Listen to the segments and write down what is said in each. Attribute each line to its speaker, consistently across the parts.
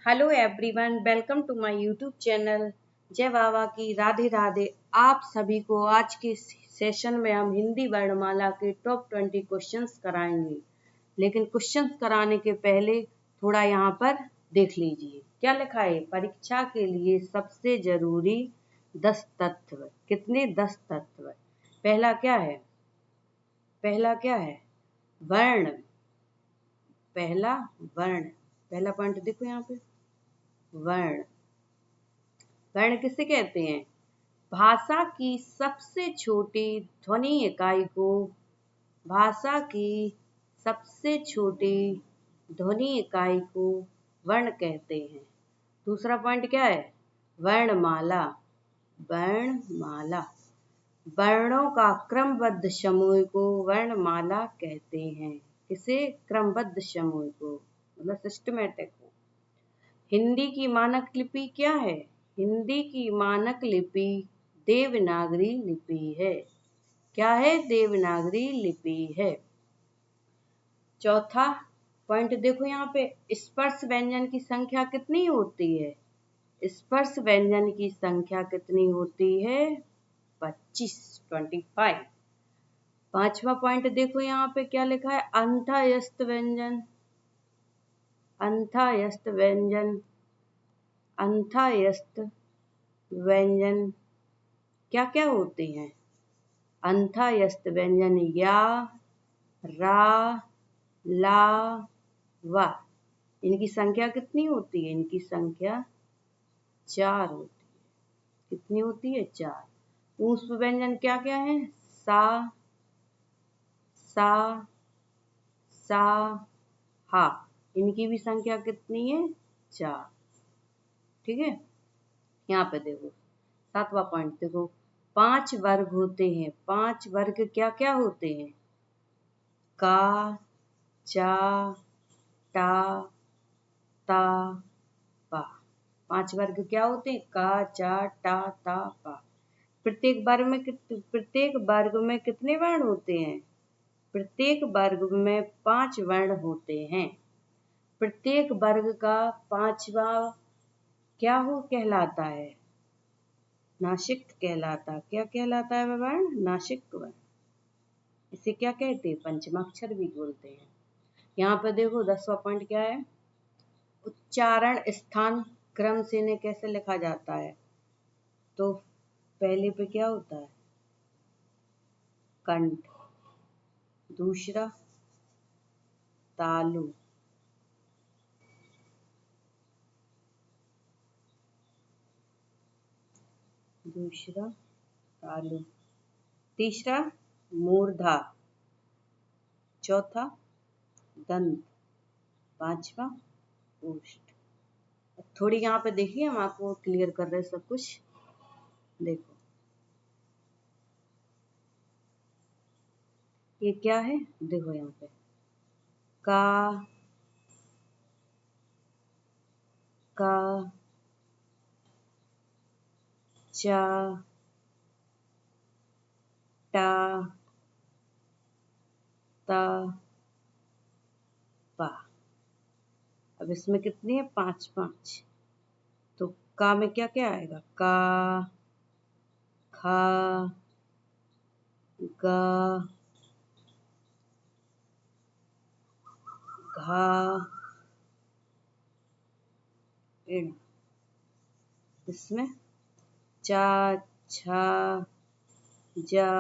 Speaker 1: Hello everyone, welcome to my YouTube channel. जय बाबा की, राधे राधे। आप सभी को आज के सेशन में हम हिंदी वर्णमाला के टॉप 20 क्वेश्चंस कराएंगे। लेकिन क्वेश्चंस कराने के पहले थोड़ा यहाँ पर देख लीजिए क्या लिखा है। परीक्षा के लिए सबसे जरूरी 10 तत्व। कितने? 10 तत्व। पहला क्या है? पहला क्या है? वर्ण। पहला वर्ण। पहला पॉइंट देखो यहाँ पे, वर्ण। वर्ण किसे कहते हैं? भाषा की सबसे छोटी ध्वनि इकाई को भाषा की सबसे छोटी ध्वनि इकाई को वर्ण कहते हैं। दूसरा पॉइंट क्या है? वर्णमाला। वर्णमाला। वर्णों का क्रमबद्ध समूह को वर्णमाला कहते हैं। किसे? क्रमबद्ध समूह को, मतलब सिस्टमेटिक को। हिंदी की मानक लिपि क्या है? हिंदी की मानक लिपि देवनागरी लिपि है। क्या है? देवनागरी लिपि है। चौथा पॉइंट देखो यहाँ पे, स्पर्श व्यंजन की संख्या कितनी होती है? स्पर्श व्यंजन की संख्या कितनी होती है? 25। पांचवा पॉइंट देखो यहाँ पे क्या लिखा है, अंतःस्थ व्यंजन। अंतःस्थ व्यंजन। अंतःस्थ व्यंजन क्या क्या होते हैं? अंतःस्थ व्यंजन या, रा, ला, वा। इनकी संख्या कितनी होती है? इनकी संख्या 4 होती है। कितनी होती है? 4। पुष्प व्यंजन क्या क्या है? सा, सा, सा, हा। इनकी भी संख्या कितनी है? 4। ठीक है। यहाँ पे देखो 7वां पॉइंट देखो, 5 वर्ग होते हैं। 5 वर्ग क्या क्या होते हैं? का, चा, टा, ता, पा। 5 वर्ग क्या होते हैं? का, चा, टा, ता, पा। प्रत्येक वर्ग में कितने वर्ण होते हैं? प्रत्येक वर्ग में 5 वर्ण होते हैं। प्रत्येक वर्ग का 5वां क्या हो कहलाता है? नासिक कहलाता। क्या कहलाता है वह वर्ण? नासिक वर्ण। इसे क्या कहते हैं? पंचमाक्षर भी बोलते हैं। यहाँ पर देखो 10वां पॉइंट क्या है, उच्चारण स्थान क्रम से इन्हें कैसे लिखा जाता है? तो पहले पे क्या होता है? कंठ। दूसरा तालु। दूसरा तालु। तीसरा मूर्धा। चौथा दंत। पांचवा ओष्ठ। थोड़ी यहाँ पे देखिए, हम आपको क्लियर कर रहे हैं सब कुछ। देखो ये क्या है? देखो यहाँ पे का, का, चा, टा, ता, पा। अब इसमें कितनी है? 5 5। तो का में क्या क्या आएगा? का, खा, गा, घा, इण। इसमें चा, छा, जा,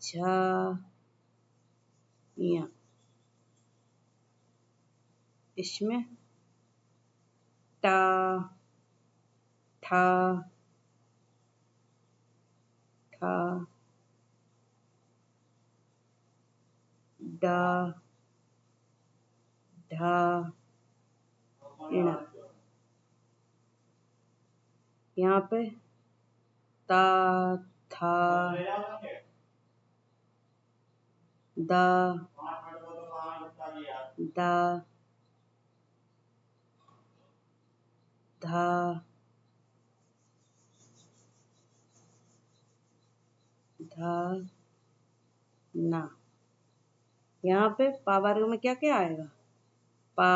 Speaker 1: झा, या। इसमें टा, ठा, ठा, डा, ढा, इण। यहाँ पे ता, था, दा, दा, धा, धा, ना। यहाँ पे पा वर्ग में क्या क्या आएगा? पा,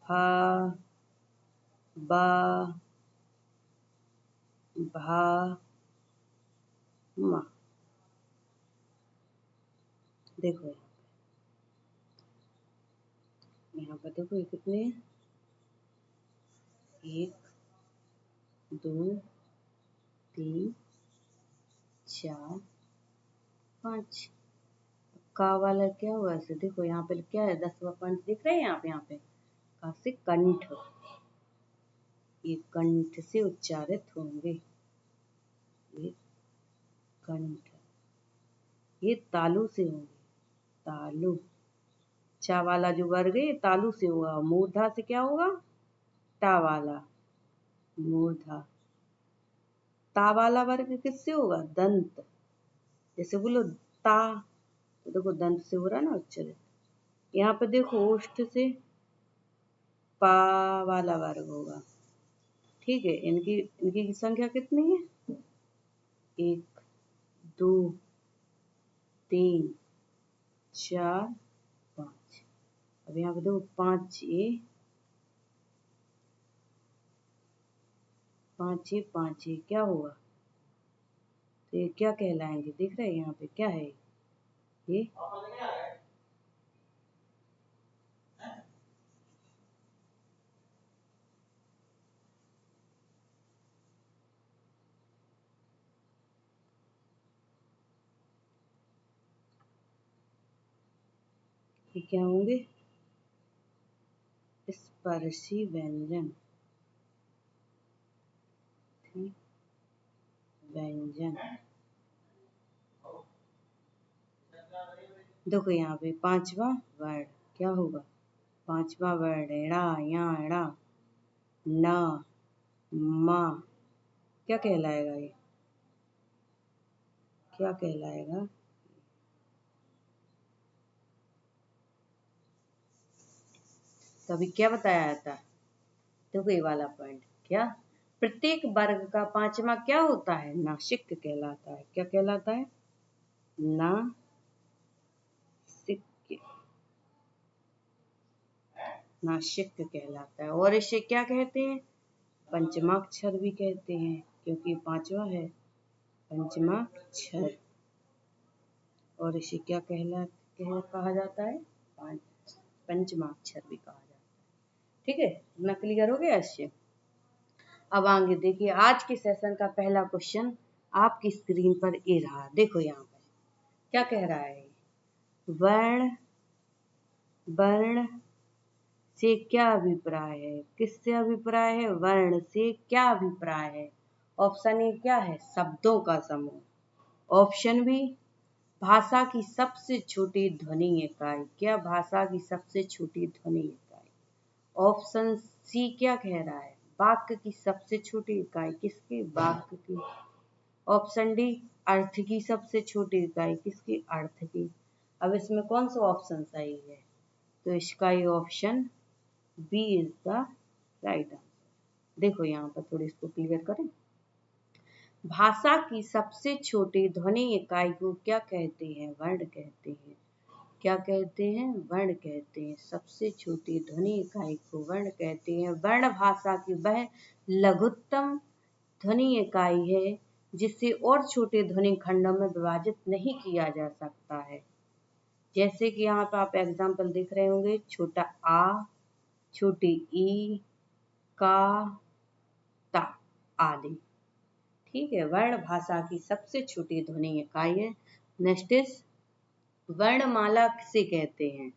Speaker 1: भा, बा, भा, मा। देखो यहाँ पर देखो ये कितने हैं? 1 2 3 4 5। का वाला क्या हुआ ऐसे? देखो यहाँ पे क्या है, 10वां पंच दिख रहे हैं यहाँ पे का से कंठ, ये कंठ से उच्चारित होंगे, ये कंठ, ये तालु से होंगे, तालु। चा वाला जो वर्ग है तालु से होगा, मूर्धा से क्या होगा? टा वाला, मूर्धा। ता वाला वर्ग किससे होगा? दंत। जैसे बोलो ता, तो देखो दंत से हो रहा है ना उच्चारित। यहाँ पे देखो ओष्ठ से पा वाला वर्ग होगा। ठीक है, इनकी इनकी संख्या कितनी है? 1 2 3 4 5। अब यहाँ पे देखो 5 ये 5 ये 5 ये क्या होगा? तो ये क्या कहलाएंगे? देख रहे हैं यहाँ पे क्या है ये क्या होंगे? स्पर्शी व्यंजन। ठीक, व्यंजन। देखो यहाँ पे 5वां वर्ण क्या होगा? 5वां वर्ण एड़ा, या एड़ा, ना, मा, क्या कहलाएगा? ये क्या कहलाएगा? तो अभी क्या बताया जाता है? देखो ये वाला पॉइंट क्या, प्रत्येक वर्ग का 5वां क्या होता है? नासिक कहलाता है। क्या कहलाता है? नासिक। नासिक कहलाता है। और इसे क्या कहते हैं? पंचमाक्षर भी कहते हैं, क्योंकि 5वां है, पंचमाक्षर। और इसे क्या कहा जाता है? पंचमाक्षर भी कहा जाता है। ठीक है, इतना क्लियर हो गया इससे। अब आगे देखिए, आज के सेशन का पहला क्वेश्चन आपकी स्क्रीन पर ये रहा। देखो यहाँ पर क्या कह रहा है? वर्ण, वर्ण से क्या अभिप्राय है? किससे अभिप्राय है? वर्ण से क्या अभिप्राय है? ऑप्शन ए क्या है? शब्दों का समूह। ऑप्शन बी भाषा की सबसे छोटी ध्वनि इकाई। क्या? भाषा की सबसे छोटी ध्वनि इकाई। ऑप्शन सी क्या कह रहा है? वाक्य की सबसे छोटी इकाई। किसकी? वाक्य की। ऑप्शन डी अर्थ की सबसे छोटी इकाई। किसकी? अर्थ की। अब इसमें कौन सा ऑप्शन सही है? तो इसका ये option B is the right answer. देखो यहाँ पर थोड़ी इसको क्लियर करें। भाषा की सबसे छोटी ध्वनि इकाई को क्या कहते हैं? वर्ण कहते हैं। क्या कहते हैं? वर्ण कहते हैं। सबसे छोटी ध्वनि इकाई को वर्ण कहते हैं। वर्ण भाषा की वह लघुत्तम ध्वनि इकाई है जिसे और छोटे ध्वनि खंडों में विभाजित नहीं किया जा सकता है। जैसे कि यहाँ पर आप एग्जाम्पल देख रहे होंगे, छोटा आ, छोटी ई, का, ता आदि। ठीक है, वर्ण भाषा की सबसे छोटी ध्वनि इकाई है। नेक्स्ट इज वर्णमाला किसे कहते हैं?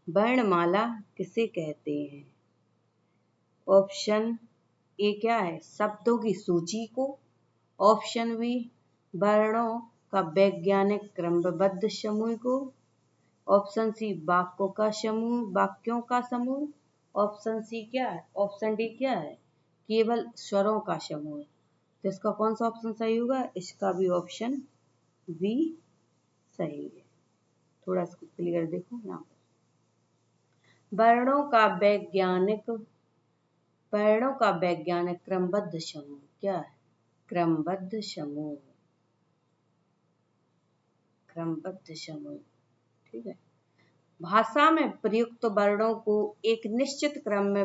Speaker 1: वर्णमाला किसे कहते हैं? ऑप्शन ए क्या है? शब्दों की सूची को। ऑप्शन बी वर्णों का वैज्ञानिक क्रमबद्ध समूह को। ऑप्शन सी वाक्यों का समूह, वाक्यों का समूह। ऑप्शन सी क्या है? ऑप्शन डी क्या है? केवल स्वरों का समूह। तो इसका कौन सा ऑप्शन सही होगा? इसका भी ऑप्शन बी सही है। थोड़ा इसको क्लियर देखो यहाँ पर। वर्णों का वैज्ञानिक क्रमबद्ध समूह क्या है? क्रमबद्ध समूह, क्रमबद्ध समूह। ठीक है, भाषा में प्रयुक्त वर्णों को एक निश्चित क्रम में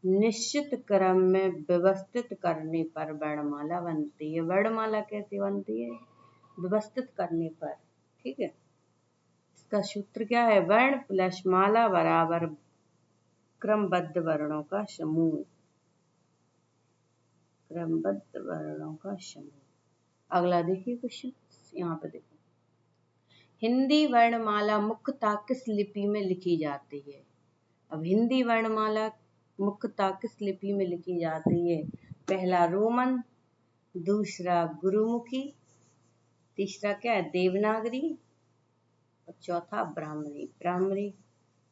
Speaker 1: निश्चित क्रम में व्यवस्थित करने पर वर्णमाला बनती है। वर्णमाला कैसे बनती है? व्यवस्थित करने पर। ठीक है, इसका सूत्र क्या है? वर्ण प्लस माला बराबर क्रमबद्ध वर्णों का समूह। क्रमबद्ध वर्णों का समूह। अगला देखिए क्वेश्चन, यहाँ पे देखो, हिंदी वर्णमाला मुख्यतः किस लिपि में लिखी जाती है? अब हिंदी वर्णमाला मुख्यतः किस लिपि में लिखी जाती है? पहला रोमन, दूसरा गुरुमुखी, तीसरा क्या है? देवनागरी, और चौथा ब्राह्मणी। ब्राह्मणी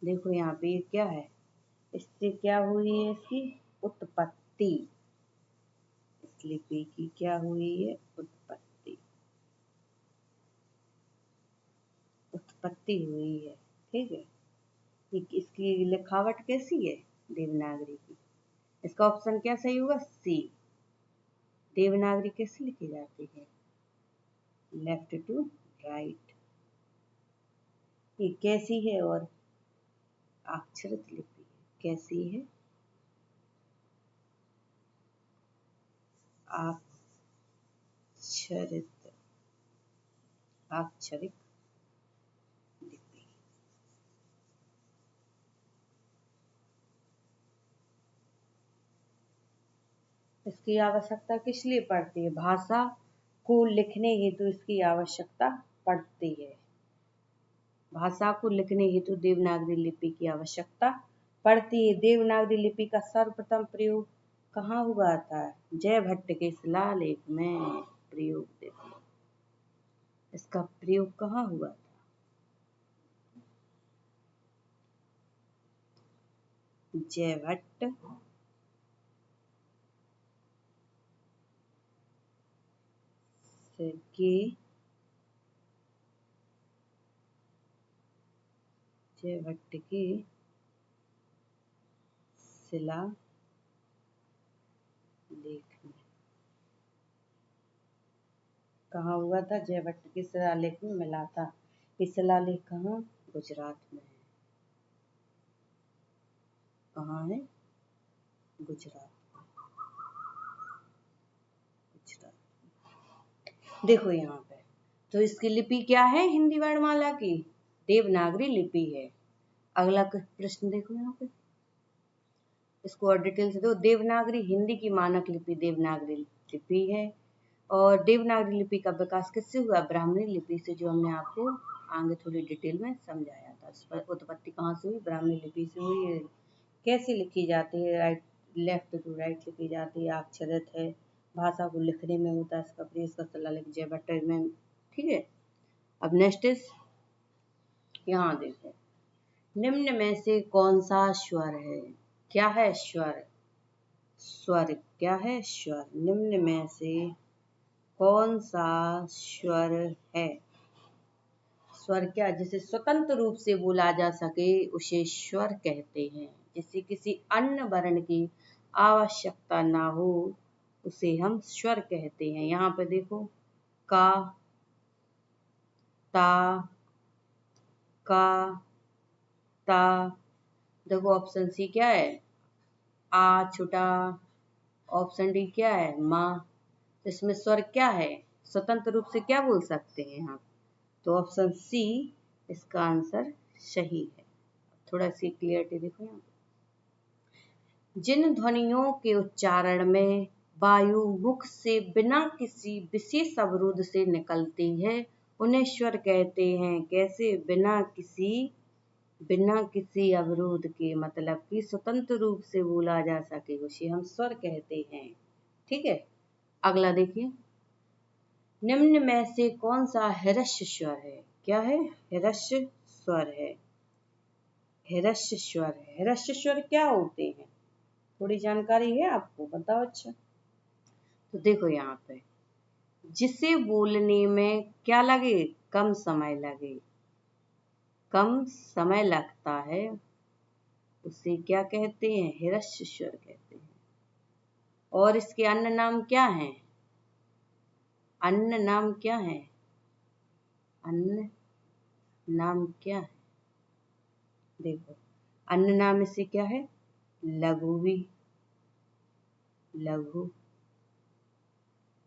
Speaker 1: देखो यहाँ पे क्या है, इससे क्या हुई है? इसकी उत्पत्ति, इस लिपि की क्या हुई है? उत्पत्ति हुई है। ठीक है, इसकी लिखावट कैसी है? देवनागरी की। इसका ऑप्शन क्या सही होगा? सी। देवनागरी कैसे लिखी जाती है? Left to right. ये कैसी है? और अक्षरित लिपि है। कैसी है? अक्षरित लिपि। इसकी आवश्यकता किस लिए पड़ती है? भाषा को लिखने हेतु इसकी आवश्यकता पड़ती है। भाषा को लिखने हेतु देवनागरी लिपि की आवश्यकता पड़ती है। देवनागरी लिपि का सर्वप्रथम प्रयोग कहाँ हुआ था? जयभट्ट के शिलालेख में प्रयोग। देखो इसका प्रयोग कहाँ हुआ था? जयभट्ट के शिलालेख में। कहाँ हुआ था? जयभट्ट के शिलालेख में मिला था। ये शिलालेख कहाँ? गुजरात में है। कहाँ है? गुजरात। देखो यहाँ पे तो इसकी लिपि क्या है? हिंदी वर्णमाला की देवनागरी लिपि है। अगला प्रश्न देखो यहाँ पे, इसको और डिटेल से दो। देवनागरी हिंदी की मानक लिपि देवनागरी लिपि है। और देवनागरी लिपि का विकास किससे हुआ? ब्राह्मणी लिपि से, जो हमने आपको आगे थोड़ी डिटेल में समझाया था। इस पर उत्पत्ति कहाँ से हुई? ब्राह्मणी लिपि से हुई है। कैसे लिखी जाती है? राइट, लेफ्ट टू राइट लिखी जाती है। अक्षरित है। भाषा को लिखने में होता है इसका प्रयोग। इसका शिलालेख जयभट्ट में। ठीक है, अब नेक्स्ट इज, यहाँ देखो, निम्न में से कौन सा स्वर है? क्या है? स्वर। स्वर क्या है? स्वर। निम्न में से कौन सा स्वर है? स्वर क्या? जिसे स्वतंत्र रूप से बोला जा सके उसे स्वर कहते हैं। जिसे किसी अन्य वर्ण की आवश्यकता ना हो उसे हम स्वर कहते हैं। यहाँ पे देखो, का, ता, का, ता। देखो ऑप्शन सी क्या है? आ छोटा। ऑप्शन डी क्या है? माँ। इसमें स्वर क्या है? स्वतंत्र रूप से क्या बोल सकते हैं हम? तो ऑप्शन सी इसका आंसर सही है। थोड़ा सी क्लियरिटी देखो यहाँ। जिन ध्वनियों के उच्चारण में वायु मुख से बिना किसी विशेष अवरोध से निकलती है उन्हें स्वर कहते हैं। कैसे? बिना किसी अवरोध के, मतलब कि स्वतंत्र रूप से बोला जा सके उसे हम स्वर कहते हैं। ठीक है, अगला देखिए, निम्न में से कौन सा ह्रस्व स्वर है? क्या है? ह्रस्व स्वर है। ह्रस्व स्वर है। ह्रस्व स्वर क्या होते हैं? थोड़ी जानकारी है आपको? बताओ। अच्छा, तो देखो यहाँ पे, जिसे बोलने में क्या लगे? कम समय लगे। कम समय लगता है उसे क्या कहते हैं? ह्रस्व स्वर कहते हैं। और इसके अन्य नाम क्या हैं? अन्य नाम क्या है? अन्य नाम क्या है? देखो अन्य नाम इससे क्या है? लघु भी, लघु,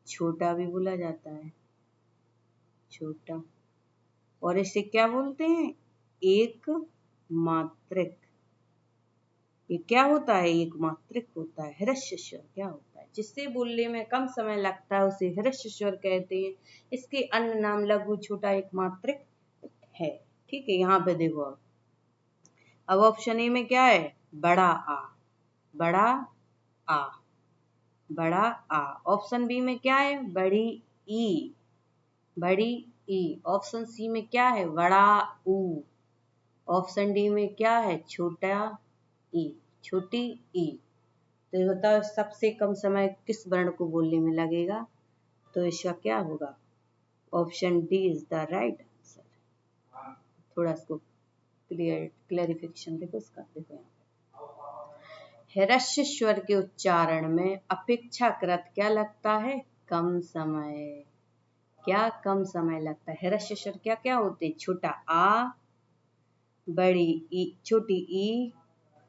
Speaker 1: छोटा भी बोला जाता है, छोटा। और इसे क्या बोलते हैं? एक मात्रिक। ये क्या होता है? एक मात्रिक होता है। ह्रस्व स्वर क्या होता है? जिससे बोलने में कम समय लगता है उसे ह्रस्व स्वर कहते हैं। इसके अन्य नाम लघु, छोटा, एक मात्रिक है। ठीक है, यहाँ पे देखो अब ऑप्शन ए में क्या है? बड़ा आ, बड़ा आ, बड़ा आ। ऑप्शन बी में क्या है? बड़ी ई, बड़ी ई। ऑप्शन सी में क्या है? बड़ा ऊ। ऑप्शन डी में क्या है? छोटा ई, छोटी ई। तो ये बताओ सबसे कम समय किस वर्ण को बोलने में लगेगा? तो इसका क्या होगा? Option D is the right answer. थोड़ा इसको क्लेरिफिकेशन देखो इसका। देखो यहाँ ह्रस्व स्वर के उच्चारण में अपेक्षाकृत क्या लगता है? कम समय। क्या कम समय लगता है? ह्रस्व स्वर क्या क्या होते हैं? छोटा आ, बड़ी ई, छोटी ई,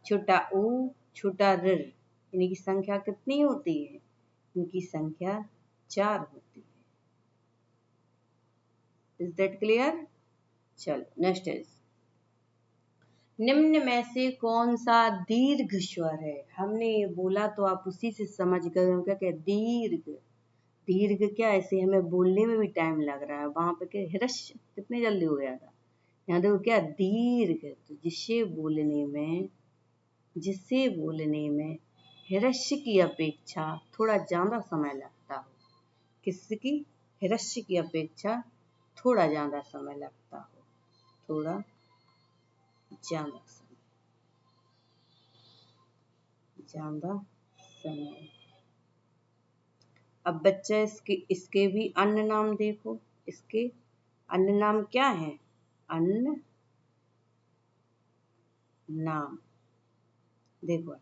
Speaker 1: छोटा ऊ, छोटा ऋ। इनकी संख्या कितनी होती है? इनकी संख्या 4 होती है। Is that clear? चलो नेक्स्ट इज, निम्न में से कौन सा दीर्घ स्वर है? हमने ये बोला तो आप उसी से समझ गए होंगे क्या दीर्घ। दीर्घ क्या, ऐसे हमें बोलने में भी टाइम लग रहा है, वहां पे क्या ह्रस्व कितने जल्दी हो गया था। यहाँ देखो क्या दीर्घ, तो जिससे बोलने में ह्रस्व की अपेक्षा थोड़ा ज्यादा समय लगता हो। किसकी? ह्रस्व की अपेक्षा थोड़ा ज्यादा समय लगता हो, थोड़ा ज्यादा समय। अब बच्चे इसके भी अन्य नाम देखो। इसके अन्य नाम क्या है? अन्य नाम देखो,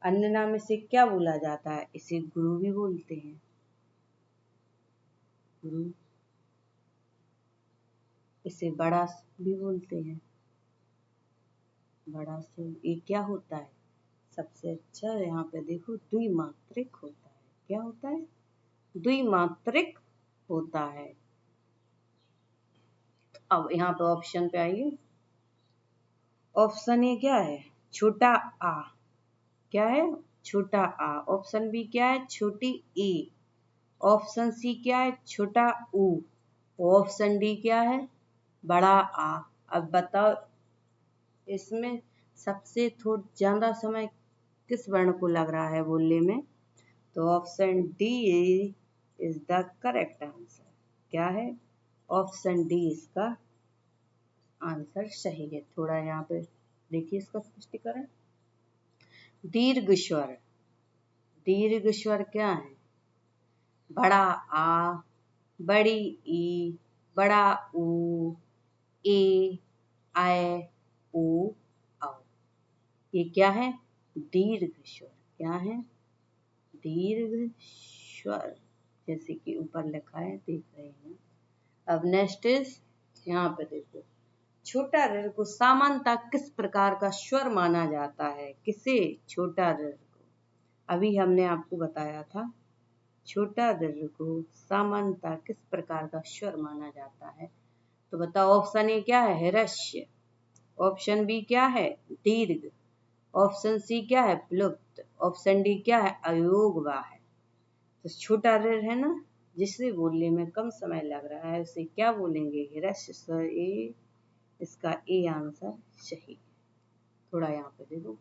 Speaker 1: अन्य नाम इसे क्या बोला जाता है? इसे गुरु भी बोलते हैं, गुरु। इसे बड़ा भी बोलते हैं, बड़ा से। ये क्या होता है? सबसे अच्छा यहाँ पे देखो द्विमात्रिक होता है। क्या होता है? द्विमात्रिक होता है। अब यहाँ पे ऑप्शन पे आइए। ऑप्शन ए क्या है? छोटा आ। क्या है? छोटा आ। ऑप्शन बी क्या है? छोटी ए। ऑप्शन सी क्या है? छोटा ऊ। ऑप्शन डी क्या है? बड़ा आ। अब बताओ इसमें सबसे थोड़ा ज्यादा समय किस वर्ण को लग रहा है बोलने में? तो option D is the correct answer. क्या है? ऑप्शन डी इसका आंसर सही है। थोड़ा यहाँ पे देखिए इसका स्पष्टीकरण। दीर्घ स्वर, दीर्घ स्वर क्या है? बड़ा आ, बड़ी ई, बड़ा ऊ, ए, ऐ, ओ, औ। ये क्या है? दीर्घ स्वर। क्या है? दीर्घ स्वर, जैसे कि ऊपर लिखा है, देख रहे हैं। अब नेक्स्ट इज, यहाँ पे देखो छोटा ऋ को सामान्यतः किस प्रकार का स्वर माना जाता है? किसे? छोटा ऋ को। अभी हमने आपको बताया था छोटा ऋ को सामान्यतः किस प्रकार का स्वर माना जाता है। तो बताओ ऑप्शन ए क्या है? ह्रस्व। ऑप्शन बी क्या है? दीर्घ। ऑप्शन सी क्या है? प्लुप्त। ऑप्शन डी क्या है? अयोगवा है। तो छोटा ऋ है ना, जिसे बोलने में कम समय लग रहा है उसे क्या बोलेंगे? ह्रस्व स्वर। ए, इसका ए आंसर सही। थोड़ा यहाँ पे देखो,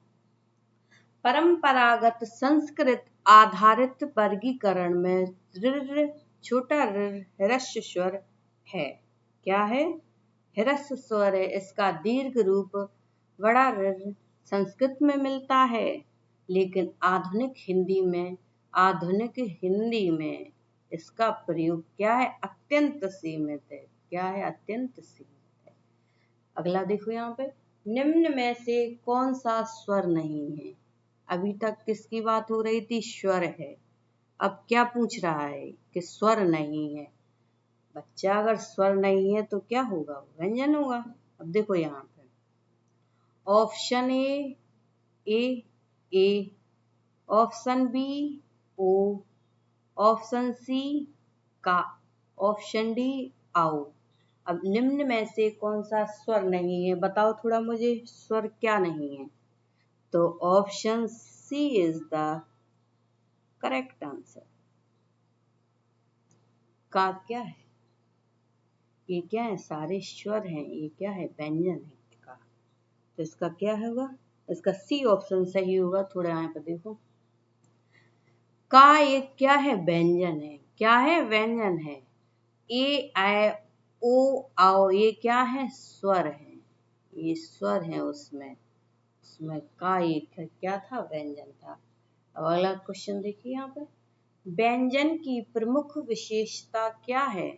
Speaker 1: परंपरागत संस्कृत आधारित वर्गीकरण में ऋ, छोटा ऋ ह्रस्व स्वर है। क्या है? ह्रस्व स्वर है। इसका दीर्घ रूप बड़ा ऋ संस्कृत में मिलता है, लेकिन आधुनिक हिंदी में इसका प्रयोग क्या है? अत्यंत सीमित है। क्या है? अत्यंत सीमित है। अगला देखो यहाँ पे, निम्न में से कौन सा स्वर नहीं है? अभी तक किसकी बात हो रही थी? स्वर है। अब क्या पूछ रहा है? कि स्वर नहीं है। बच्चा अगर स्वर नहीं है तो क्या होगा, व्यंजन होगा। अब देखो यहाँ पे ऑप्शन ए, ऑप्शन बी ओ, ऑप्शन सी का, ऑप्शन डी आओ। अब निम्न में से कौन सा स्वर नहीं है, बताओ थोड़ा मुझे, स्वर क्या नहीं है। तो option C is the correct answer. का क्या है, ये क्या है, सारे स्वर हैं, ये क्या है, व्यंजन है का। तो इसका क्या होगा, इसका सी ऑप्शन सही होगा। थोड़ा यहाँ पे देखो, का ये क्या है, व्यंजन है। क्या है, व्यंजन है। ए आई ओ आओ ये क्या है, स्वर है, ये स्वर है। उसमें का ये क्या था, व्यंजन था। अब अगला क्वेश्चन देखिए यहाँ पे, व्यंजन की प्रमुख विशेषता क्या है।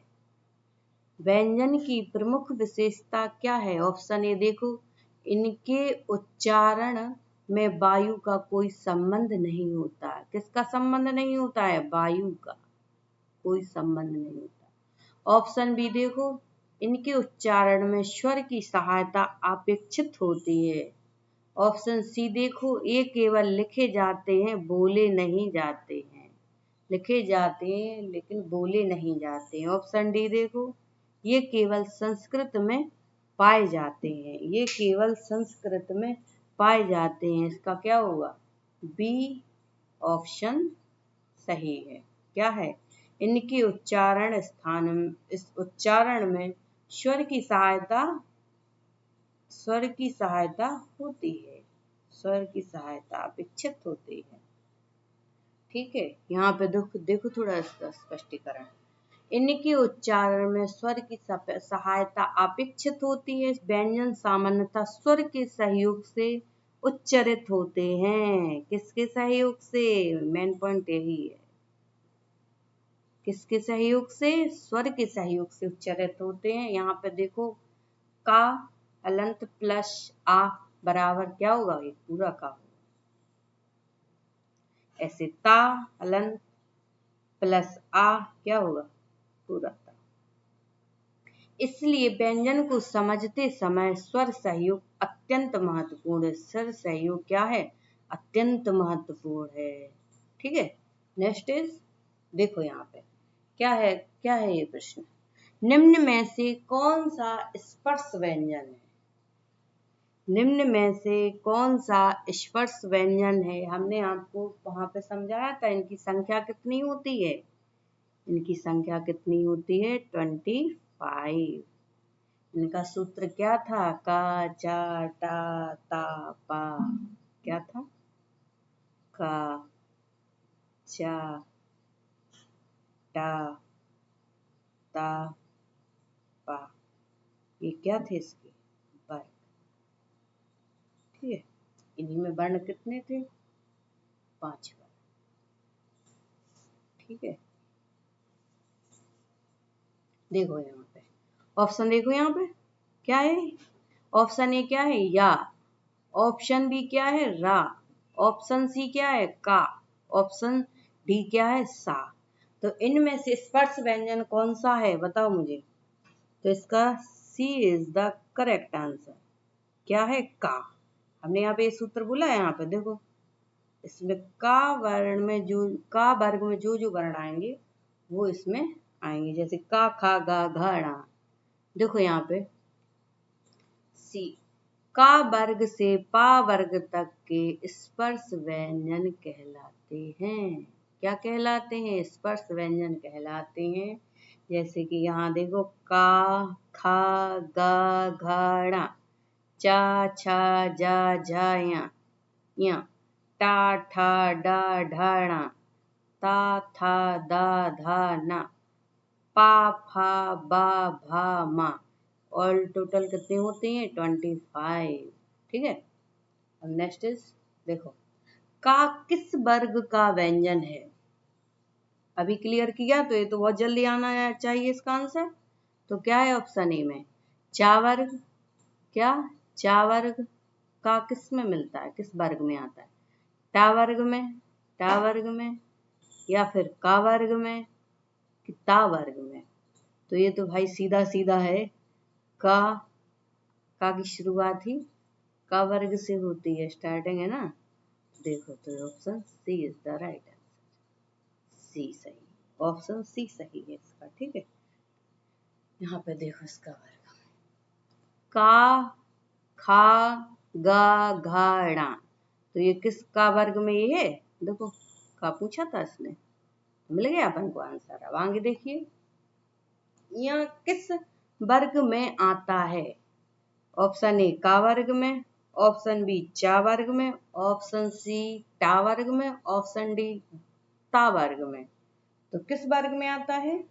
Speaker 1: व्यंजन की प्रमुख विशेषता क्या है। ऑप्शन ए देखो, इनके उच्चारण में वायु का कोई संबंध नहीं होता है। किसका संबंध नहीं होता है, वायु का कोई संबंध नहीं होता। ऑप्शन बी देखो, इनके उच्चारण में स्वर की सहायता अपेक्षित होती है। ऑप्शन सी देखो, ये केवल लिखे जाते हैं, बोले नहीं जाते हैं। लिखे जाते हैं लेकिन बोले नहीं जाते हैं। ऑप्शन डी देखो, ये केवल संस्कृत में पाए जाते हैं। ये केवल संस्कृत में पाए जाते हैं। इसका क्या होगा, बी ऑप्शन सही है। क्या है, इनके उच्चारण इस उच्चारण में स्वर की सहायता होती है। स्वर की सहायता अपेक्षित होती है। ठीक है, यहाँ पे देखो थोड़ा इसका स्पष्टीकरण। इनके उच्चारण में स्वर की सहायता अपेक्षित होती है। व्यंजन सामान्यतः स्वर के सहयोग से उच्चारित होते हैं। किसके सहयोग से, मेन पॉइंट यही है। किसके सहयोग से, स्वर के सहयोग से उच्चारित होते हैं। यहाँ पे देखो, का अलंत प्लस आ बराबर क्या होगा, ये पूरा का होगा। ऐसे ता अलंत प्लस आ क्या होगा, पूरा ता। इसलिए व्यंजन को समझते समय स्वर सहयोग अत्यंत महत्वपूर्ण है। स्वर सहयोग क्या है, अत्यंत महत्वपूर्ण है। ठीक है, नेक्स्ट इज देखो यहाँ पे क्या है ये प्रश्न, निम्न में से कौन सा स्पर्श व्यंजन है। निम्न में से कौन सा स्पर्श व्यंजन है। हमने आपको वहां पे समझाया था, इनकी संख्या कितनी होती है। इनकी संख्या कितनी होती है, 25। इनका सूत्र क्या था, का चा टा ता पा। क्या था, का चा टा ता पा। ये क्या थे, इसके वर्ग। ठीक है, इन्हीं में वर्ण कितने थे, 5 वर्ण। ठीक है, देखो यहाँ पे ऑप्शन, देखो यहाँ पे क्या है। ऑप्शन ए क्या है, या। ऑप्शन बी क्या है, रा। ऑप्शन सी क्या है, का। ऑप्शन डी क्या है, सा। तो इनमें से स्पर्श व्यंजन कौन सा है, बताओ मुझे। तो इसका सी इज द करेक्ट आंसर। क्या है, का। हमने यहाँ पे सूत्र बोला है, यहाँ पे देखो, इसमें का वर्ण में का वर्ग में जो वर्ण आएंगे वो इसमें आएंगे। जैसे का खा गा घा णा। देखो यहाँ पे सी, का वर्ग से पा वर्ग तक के स्पर्श व्यंजन कहलाते हैं। क्या कहलाते हैं, स्पर्श व्यंजन कहलाते हैं। जैसे कि यहाँ देखो, का खा गा घा णा, चा छा जा झा या, टा ठा डा ढा णा, ता था दा धा ना, पा फा बा भा मा। ऑल टोटल कितने होते हैं, 25। ठीक है, अब नेक्स्ट इज देखो, का किस वर्ग का व्यंजन है। अभी क्लियर किया, तो ये तो बहुत जल्दी आना चाहिए इसका आंसर। तो क्या है ऑप्शन ए में, चा वर्ग। क्या, चा वर्ग का किस में मिलता है, किस वर्ग में आता है, टा वर्ग में, या फिर का वर्ग में कि ता वर्ग में। तो ये तो भाई सीधा सीधा है। का की शुरुआत ही का वर्ग से होती है, स्टार्टिंग है ना। देखो तो option C is the right answer. C सही, ऑप्शन सी सही है इसका। ठीक है, यहाँ पे देखो इसका वर्ग का खा गा घा ड़ा, तो ये किस का वर्ग में ये है? देखो का पूछा था इसने, तो मिल गया अपन को आंसर। अब आगे देखिए, यह किस वर्ग में आता है? ऑप्शन ए का वर्ग में, ऑप्शन बी चा वर्ग में, ऑप्शन सी टा वर्ग में, ऑप्शन डी ता वर्ग में। तो किस वर्ग में आता है?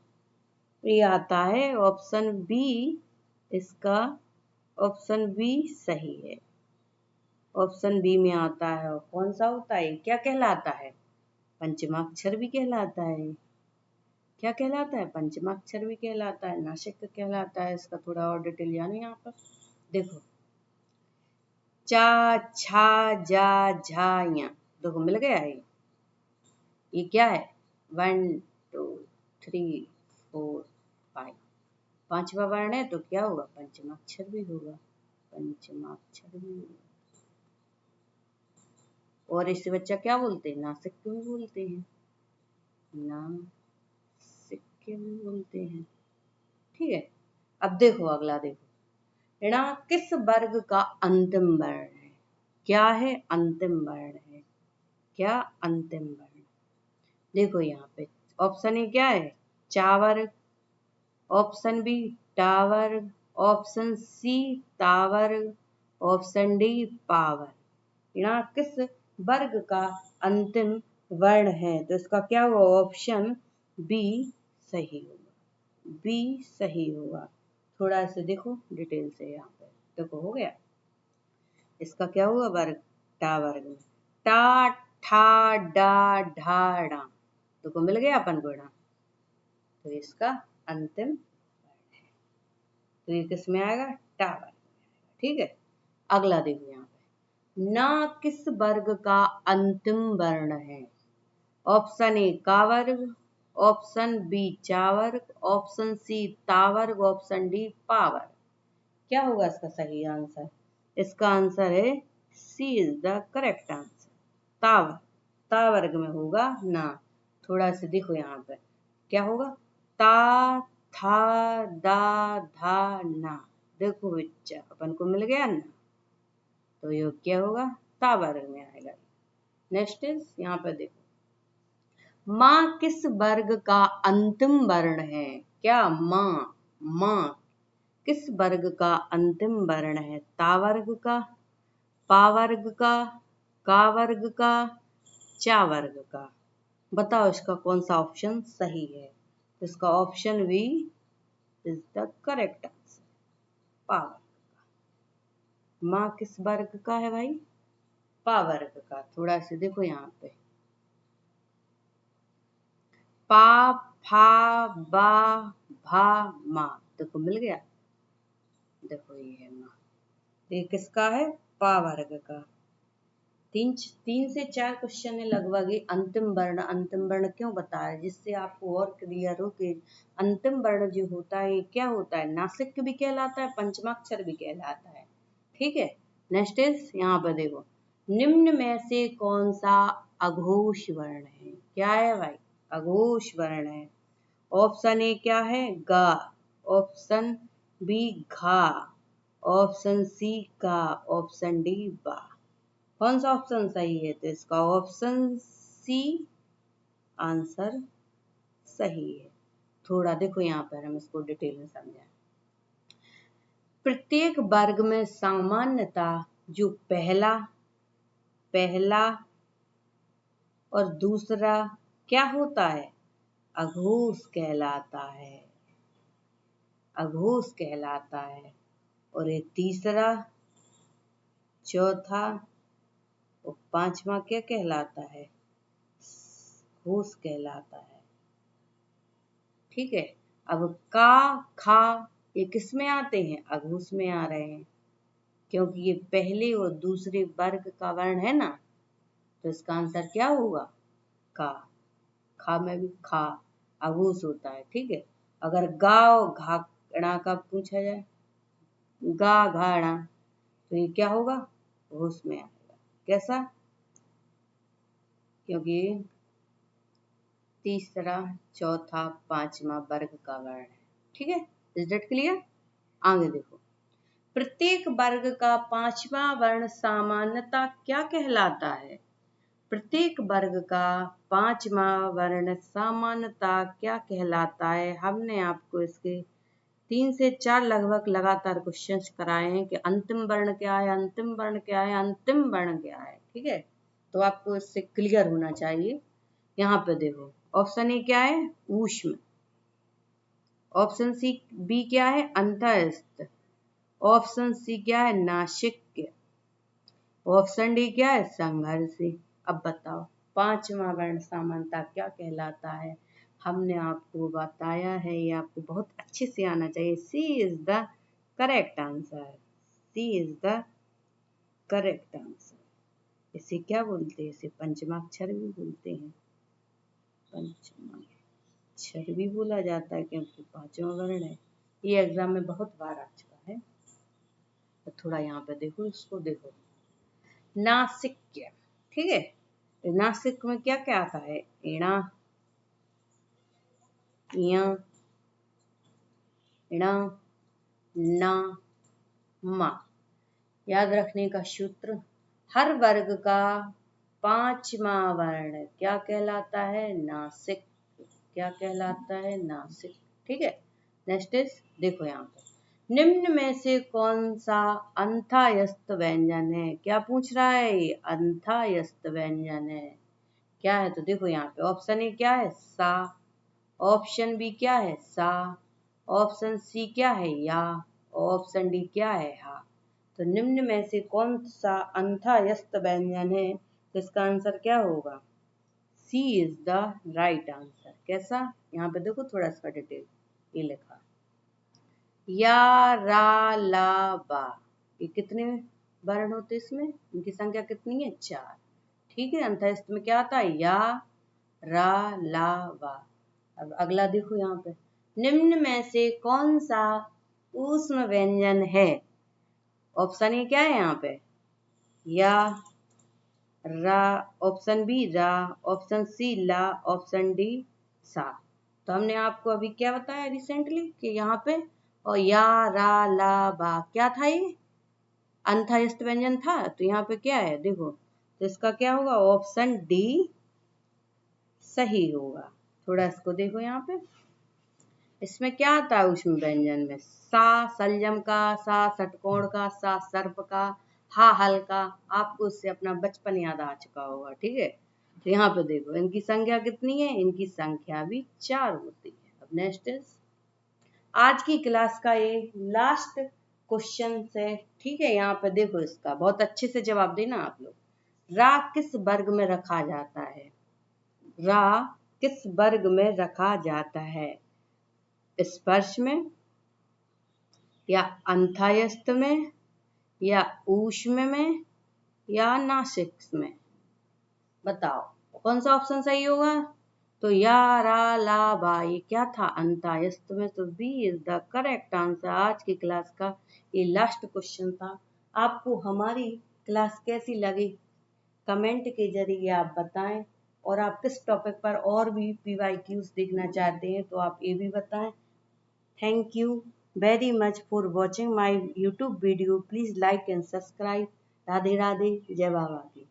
Speaker 1: ये आता है ऑप्शन बी। इसका ऑप्शन बी सही है, ऑप्शन बी में आता है। और कौन सा होता है, क्या कहलाता है? पंचमाक्षर भी कहलाता है। क्या कहलाता है? पंचमाक्षर भी कहलाता है, नासिक कहलाता है। इसका थोड़ा और डिटेल जाने यहाँ पर देखो, चा छा जा झा या, देखो मिल गया है। ये क्या है? 1 2 3 4 5, पांचवा वर्ण है, तो क्या होगा? पंचमाक्षर भी होगा, पंचमाक्षर भी होगा। और इससे बच्चा क्या बोलते हैं? नासिक भी बोलते हैं, नासिक भी बोलते हैं। ठीक है, अब देखो अगला, देखो ऋणा किस वर्ग का अंतिम वर्ण है? क्या है? अंतिम वर्ण है। क्या? अंतिम वर्ण। देखो यहाँ पे ऑप्शन ए क्या है? चा वर्ग, ऑप्शन बी टा वर्ग, ऑप्शन सी ता वर्ग, ऑप्शन डी पा वर्ग। यहाँ किस वर्ग का अंतिम वर्ण है? तो इसका क्या होगा? ऑप्शन बी सही होगा, बी सही होगा। थोड़ा से देखो डिटेल से, यहाँ पे देखो हो गया। इसका क्या हुआ वर्ग? टा वर्ग में टा ठा डा ढा डा, देखो मिल गया अपन को डा, तो इसका अंतिम वर्ण है। तो ये किस में आएगा? टा वर्ग में आएगा। ठीक है, अगला देखो यहाँ पे, ना किस वर्ग का अंतिम वर्ण है? ऑप्शन ए का वर्ग, ऑप्शन बी चा वर्ग, ऑप्शन सी ता वर्ग, ऑप्शन डी पा वर्ग। क्या होगा इसका सही आंसर? इसका आंसर है सी इज द करेक्ट आंसर। ता वर्ग, ता वर्ग में होगा ना। थोड़ा से देखो यहाँ पे क्या होगा? ता था दा धा ना, देखो बच्चा अपन को मिल गया ना, तो ये क्या होगा? ता वर्ग में आएगा। नेक्स्ट इज यहाँ पे देखो, माँ किस वर्ग का अंतिम वर्ण है? क्या? माँ, माँ किस वर्ग का अंतिम वर्ण है? ता वर्ग का, पा वर्ग का वर्ग का, चा वर्ग का। बताओ इसका कौन सा ऑप्शन सही है? इसका option B is the correct answer, पा वर्ग का। माँ किस वर्ग का है भाई? पा वर्ग का। थोड़ा से देखो यहाँ पे, पा फा बा भा मा, देखो मिल गया। देखो ये है माँ, ये किसका है? पा वर्ग का। तीन से चार क्वेश्चन है लगभग ही अंतिम वर्ण। अंतिम वर्ण क्यों बता रहे, जिससे आपको और क्लियर हो कि अंतिम वर्ण जो होता है क्या होता है? नासिक भी कहलाता है, पंचमाक्षर भी कहलाता है। ठीक है, नेक्स्ट इज यहाँ पर देखो, निम्न में से कौन सा अघोष वर्ण है? क्या है भाई? अघोष वर्ण है। ऑप्शन ए क्या है? गा, ऑप्शन बी घा, ऑप्शन सी का, ऑप्शन डी बा। कौन सा ऑप्शन सही है? तो इसका ऑप्शन सी आंसर सही है। थोड़ा देखो यहाँ पर हम इसको डिटेल में समझाएं। प्रत्येक वर्ग में सामान्यतः जो पहला और दूसरा क्या होता है? अघोष कहलाता है, अघोष कहलाता है। और ये तीसरा, चौथा और पांचवा क्या कहलाता है? घोष कहलाता है। ठीक है, अब का खा ये किस में आते हैं? अघोष में आ रहे हैं, क्योंकि ये पहले और दूसरे वर्ग का वर्ण है ना, तो इसका आंसर क्या होगा? का। खा में भी खा अघोष होता है। ठीक है, अगर गाव घाड़ा का पूछा जाए, गा घाड़ा, तो ये क्या होगा, होश में आएगा। कैसा, क्योंकि तीसरा, चौथा, पांचवा वर्ग का वर्ण है। ठीक है, इज दैट क्लियर? आगे देखो, प्रत्येक वर्ग का पांचवा वर्ण सामान्यता क्या कहलाता है? प्रत्येक वर्ग का पांचवा वर्ण सामान्यता क्या कहलाता है? हमने आपको इसके 3 से 4 लगभग लगातार क्वेश्चंस कराए हैं कि अंतिम वर्ण क्या है, अंतिम वर्ण क्या है, अंतिम वर्ण क्या है। ठीक है, तो आपको इससे क्लियर होना चाहिए। यहाँ पे देखो, ऑप्शन ए क्या है, ऊष्म। ऑप्शन सी बी क्या है, अंतःस्थ। ऑप्शन सी क्या है, नासिक्य। ऑप्शन डी क्या है, संघर्षी। अब बताओ पांचवा वर्ण समानता क्या कहलाता है? हमने आपको बताया है, ये आपको बहुत अच्छे से आना चाहिए। C is the correct answer. C is the correct answer. इसे क्या बोलते हैं? इसे पंचमाक्षर भी बोलते हैं। पंचमाक्षर भी बोला जाता है क्योंकि पांचवा वर्ण है। ये एग्जाम में बहुत बार आ चुका है। तो थोड़ा यहाँ पे देखो, इसको देखो, नासिक्य। ठीक है, नासिक में क्या क्या आता है, इणा, इया, इणा, ना, मा। याद रखने का सूत्र, हर वर्ग का पांचवा वर्ण क्या कहलाता है, नासिक। क्या कहलाता है, नासिक। ठीक है, नेक्स्ट इज, देखो यहाँ पे, निम्न में से कौन सा अंथायस्त व्यंजन है? क्या पूछ रहा है, ये अंथायस्त व्यंजन है। क्या है, तो देखो यहाँ पे ऑप्शन ए क्या है, सा। ऑप्शन बी क्या है, सा। ऑप्शन सी क्या है, या। ऑप्शन डी क्या है, हा। तो निम्न में से कौन सा अंथायस्त व्यंजन है? तो इसका आंसर क्या होगा, सी इज द राइट आंसर। कैसा, यहाँ पे देखो थोड़ा इसका डिटेल, ये लिखा, या, रा, ला, बा। ये कितने वर्ण होते इसमें, इनकी संख्या कितनी है, 4। ठीक है, अंतःस्थ में क्या आता है, या, रा, ला, वा। अब अगला देखो यहाँ पे, निम्न में से कौन सा ऊष्म व्यंजन है? ऑप्शन ए क्या है यहाँ पे, या, रा। ऑप्शन बी रा। ऑप्शन सी ला। ऑप्शन डी सा। तो हमने आपको अभी क्या बताया रिसेंटली कि यहाँ पे, और या, रा, ला, बा क्या था, ये अंतःस्थ व्यंजन था। तो यहाँ पे क्या है देखो, तो इसका क्या होगा, ऑप्शन डी सही होगा। थोड़ा इसको देखो यहाँ पे, इसमें क्या आता है ऊष्म व्यंजन में, सा सलजम का, सा षटकोण का, सा सर्प का, हा हल का। आपको उससे अपना बचपन याद आ चुका होगा। ठीक है, तो यहाँ पे देखो इनकी संख्या कितनी है, इनकी संख्या भी 4 होती है। अब नेक्स्ट इज, आज की क्लास का ये लास्ट क्वेश्चन है। ठीक है, यहाँ पे देखो, इसका बहुत अच्छे से जवाब देना आप लोग। रा किस वर्ग में रखा जाता है? रा किस वर्ग में रखा जाता है? स्पर्श में, या अंतःस्थ में, या ऊष्म में, या नासिक में? बताओ कौन सा ऑप्शन सही होगा। तो या, रा, ला, बा ये क्या था, अंतःस्थ में। तो B is the correct answer. आज की क्लास का ये लास्ट क्वेश्चन था। आपको हमारी क्लास कैसी लगी, कमेंट के जरिए आप बताएं। और आप किस टॉपिक पर और भी PYQs देखना चाहते हैं तो आप ये भी बताएं। Thank you very much for watching my YouTube video. Please like and subscribe. Radhe Radhe, जय बाबा की।